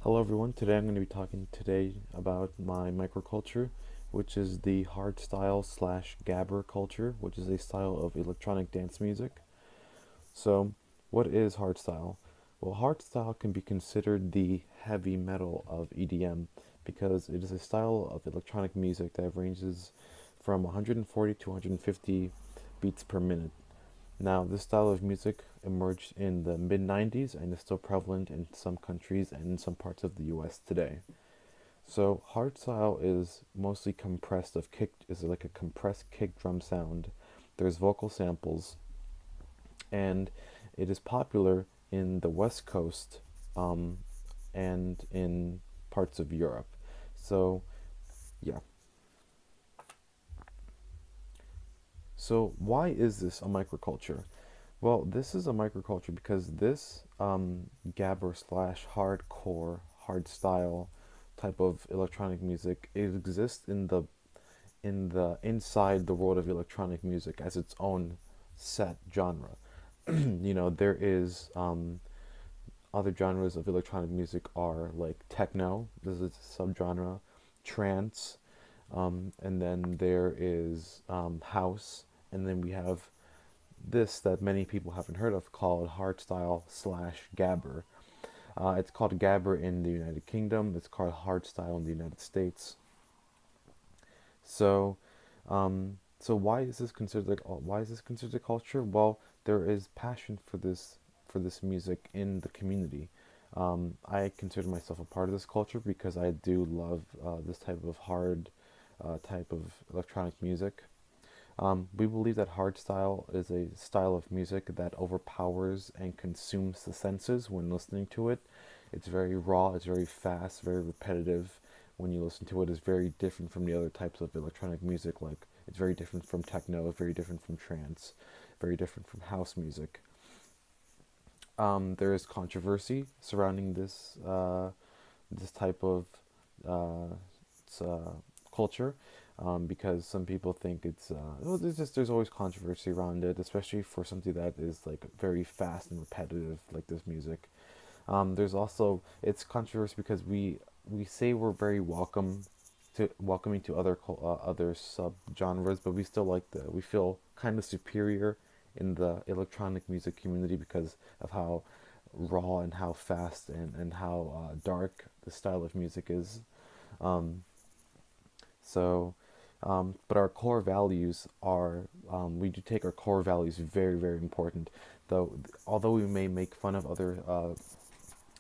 Hello everyone, today I'm going to be talking today about my microculture, which is the hardstyle slash gabber culture, which is a style of electronic dance music. So, what is hardstyle? Well, hardstyle can be considered the heavy metal of EDM because it is a style of electronic music that ranges from 140 to 150 beats per minute. Now, this style of music emerged in the mid 90s and is still prevalent in some countries and in some parts of the US today. So, hardstyle is mostly compressed of kick, is like a compressed kick drum sound. There's vocal samples, and it is popular in the West Coast um, and in parts of Europe. So, yeah. So, why is this a microculture? Well, this is a microculture because this gabber slash hardcore, hard style type of electronic music, it exists in the inside the world of electronic music as its own set genre. There is other genres of electronic music are like techno. This is a subgenre, trance, and then there is house, and then we have this that many people haven't heard of called hardstyle slash gabber. It's called gabber in the United Kingdom. It's called hardstyle in the United States. So, so why is this considered a culture? Well, there is passion for this music in the community. I consider myself a part of this culture because I do love this type of hard type of electronic music. We believe that hardstyle is a style of music that overpowers and consumes the senses when listening to it. It's very raw, it's very fast, very repetitive. When you listen to it, it's very different from the other types of electronic music. Like it's very different from techno, very different from trance, very different from house music. There is controversy surrounding this type of uh, culture because some people think it's well, there's always controversy around it, especially for something that is like very fast and repetitive like this music. There's also it's controversy because we say we're very welcoming to other sub genres, but we still we feel kind of superior in the electronic music community because of how raw and how fast and how dark the style of music is. Um, but our core values are, we do take our core values very, very important. Although we may make fun of other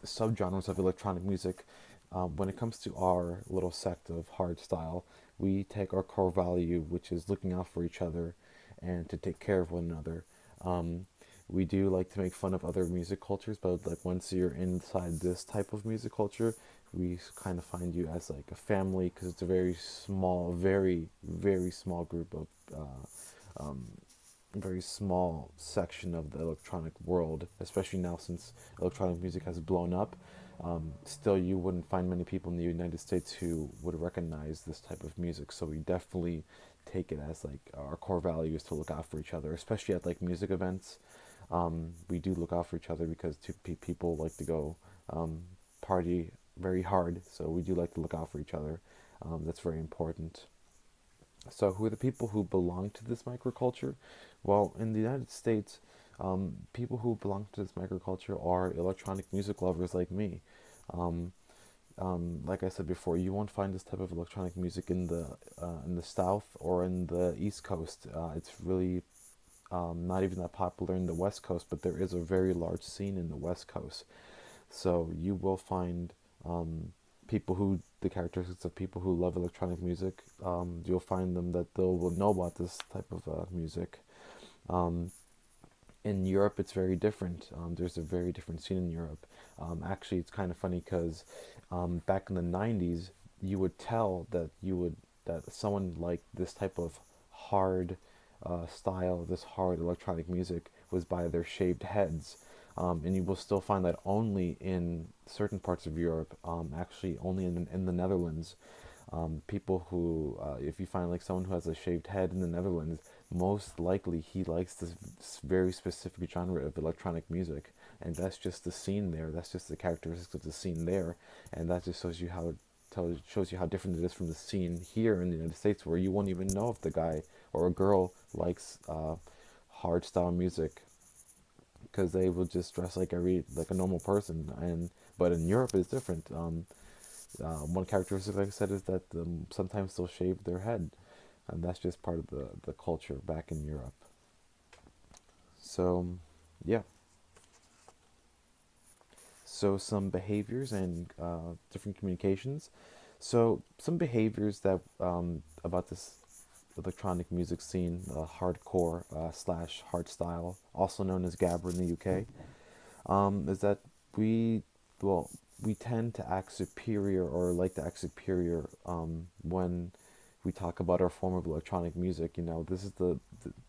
subgenres of electronic music, when it comes to our little sect of hardstyle, we take our core value, which is looking out for each other and to take care of one another. Um, we do like to make fun of other music cultures, but like once you're inside this type of music culture, we kind of find you as like a family because it's a very small, very, very small group of very small section of the electronic world, especially now since electronic music has blown up. Still, you wouldn't find many people in the United States who would recognize this type of music. So we definitely take it as like our core value is to look out for each other, especially at like music events. We do look out for each other because people like to go party very hard, so we do like to look out for each other. That's very important. So, who are the people who belong to this microculture? Well, in the United States, people who belong to this microculture are electronic music lovers like me. Um, like I said before, you won't find this type of electronic music in the South or in the East Coast. It's really not even that popular in the West Coast, but there is a very large scene in the West Coast. So you will find the characteristics of people who love electronic music. You'll find them that they will know about this type of music. Um, in Europe, it's very different. There's a very different scene in Europe. Actually, it's kind of funny because back in the '90s, you would tell that someone like this type of hard style, this hard electronic music, was by their shaved heads. And you will still find that only in certain parts of Europe, actually only in the Netherlands. People who, if you find like someone who has a shaved head in the Netherlands, most likely he likes this very specific genre of electronic music, and that's just the scene there. That's just the characteristics of the scene there, and that just shows you how different it is from the scene here in the United States, where you won't even know if the guy or a girl likes hardstyle music, because they will just dress like a normal person. And but in Europe it's different. One characteristic, like I said, is that sometimes they'll shave their head, and that's just part of the culture back in Europe. So, yeah. So some behaviors and different communications. So some behaviors that about this electronic music scene, hardcore slash hardstyle, also known as Gabber in the UK, is that we, well, we tend to act superior, or like to act superior, when we talk about our form of electronic music. You know, this is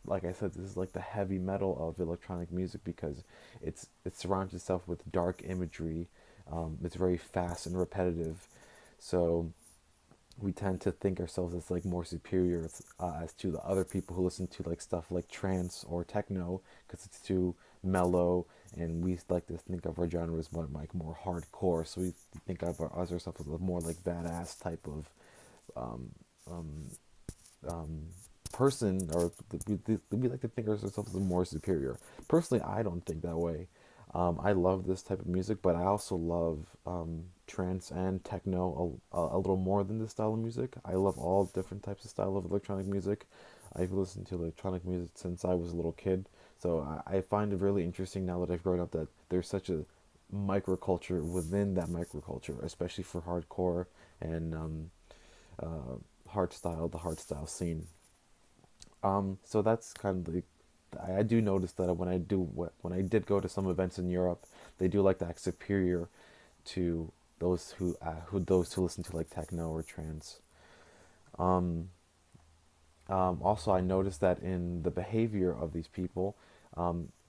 like I said, this is like the heavy metal of electronic music, because it surrounds itself with dark imagery. It's very fast and repetitive, so we tend to think ourselves as like more superior, as to the other people who listen to like stuff like trance or techno, because it's too mellow, and we like to think of our genre as more hardcore. So we think of ourselves as a more like badass type of um, um, um, person, or we like to think of ourselves as more superior. Personally, I don't think that way. I love this type of music, but I also love trance and techno a little more than this style of music. I love all different types of style of electronic music. I've listened to electronic music since I was a little kid, so I find it really interesting now that I've grown up that there's such a microculture within that microculture, especially for hardcore and uh, the hardstyle scene. So that's kind of the. I do notice that when I did go to some events in Europe, they do like to act superior to those who listen to like techno or trance. Um, Also, I noticed that in the behavior of these people,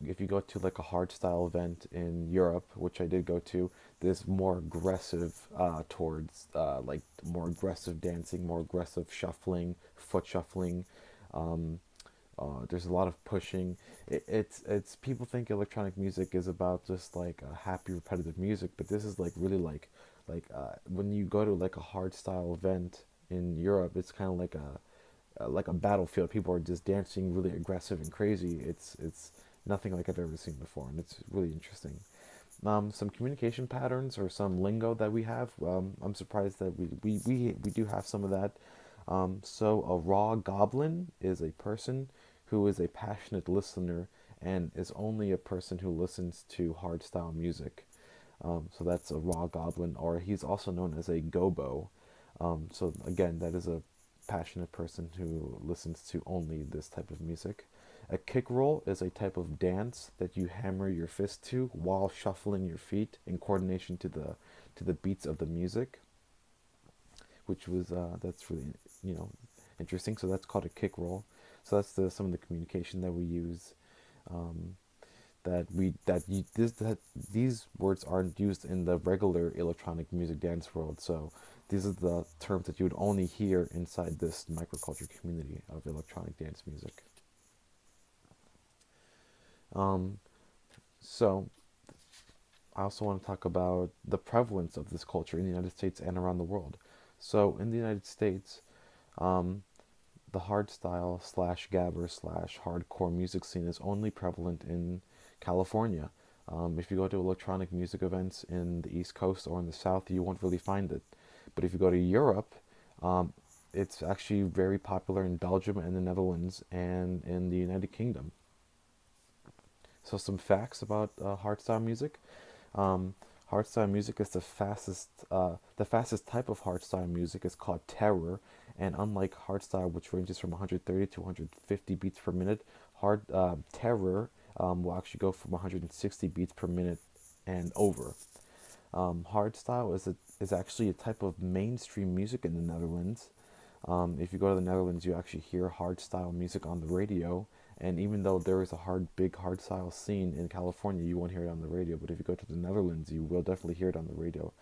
if you go to like a hardstyle event in Europe, which I did go to, there's more aggressive towards like more aggressive dancing, more aggressive shuffling, foot shuffling. Um, there's a lot of pushing. It's people think electronic music is about just like happy repetitive music, but this is like really when you go to like a hardstyle event in Europe, it's kind of like a battlefield. People are just dancing really aggressive and crazy. It's nothing like I've ever seen before, and it's really interesting. Some communication patterns or some lingo that we have. I'm surprised that we do have some of that. So a raw goblin is a person who is a passionate listener and is only a person who listens to hardstyle music. So that's a raw goblin, or he's also known as a gobo. So again, that is a passionate person who listens to only this type of music. A kick roll is a type of dance that you hammer your fist to while shuffling your feet in coordination to the beats of the music, which was that's really interesting. So that's called a kick roll. So that's some of the communication that we use. Um, that these words aren't used in the regular electronic music dance world. So these are the terms that you would only hear inside this microculture community of electronic dance music. Um, so I also want to talk about the prevalence of this culture in the United States and around the world. So in the United States, um, the hardstyle slash gabber slash hardcore music scene is only prevalent in California. If you go to electronic music events in the East Coast or in the South, you won't really find it. But if you go to Europe, um, it's actually very popular in Belgium and the Netherlands and in the United Kingdom. So some facts about hardstyle music. Um, Hardstyle music is the fastest type of hardstyle music is called terror, and unlike hardstyle, which ranges from 130 to 150 beats per minute, hard terror will actually go from 160 beats per minute and over. Hardstyle is actually a type of mainstream music in the Netherlands. If you go to the Netherlands, you actually hear hardstyle music on the radio. And even though there is a big hardstyle scene in California, you won't hear it on the radio. But if you go to the Netherlands, you will definitely hear it on the radio.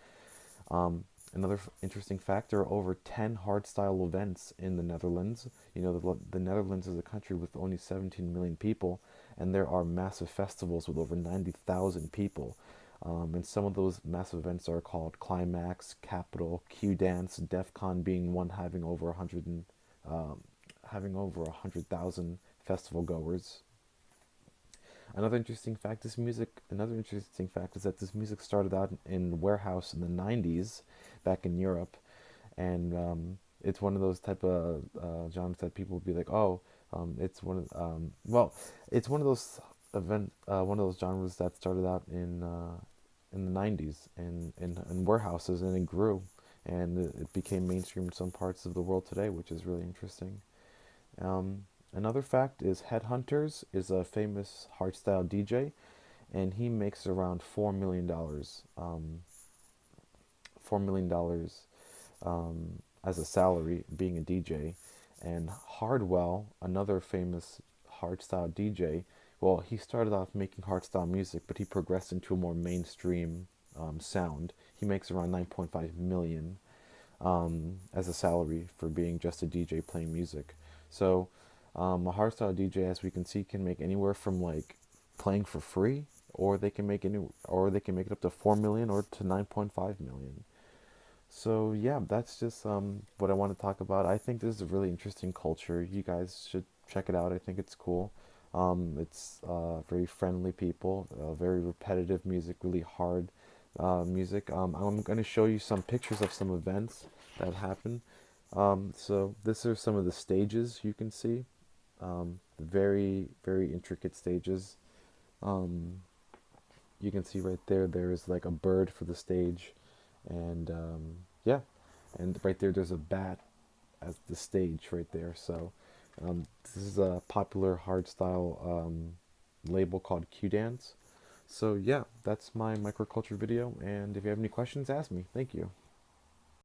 Another interesting factor: over 10 hardstyle events in the Netherlands. You know, the Netherlands is a country with only 17 million people, and there are massive festivals with over 90,000 people. And some of those massive events are called Climax, Capital, Q Dance, DEF CON being one um, having over 100,000 festival goers. Another interesting fact is that this music started out in warehouse in the 90s back in Europe, and it's one of those type of genres that people would be like, oh, it's one of those one of those genres that started out in the 90s in warehouses, and it grew, and it became mainstream in some parts of the world today, which is really interesting. Um, Another fact is Headhunters is a famous hardstyle DJ, and he makes around $4 million, $4 million as a salary being a DJ. And Hardwell, another famous hardstyle DJ, well, he started off making hardstyle music, but he progressed into a more mainstream sound. He makes around 9.5 million as a salary for being just a DJ playing music. So a hardstyle DJ, as we can see, can make anywhere from like playing for free, or they can make it up to 4 million or to 9.5 million. So yeah, that's just what I want to talk about. I think this is a really interesting culture. You guys should check it out. I think it's cool. It's very friendly people, very repetitive music, really hard music. I'm going to show you some pictures of some events that happen. So this are some of the stages you can see. Very, very intricate stages. Um, you can see right there, there's like a bird for the stage, and yeah, and right there, there's a bat as the stage right there. So this is a popular hardstyle label called Q Dance. So yeah, that's my microculture video, and if you have any questions, ask me. Thank you.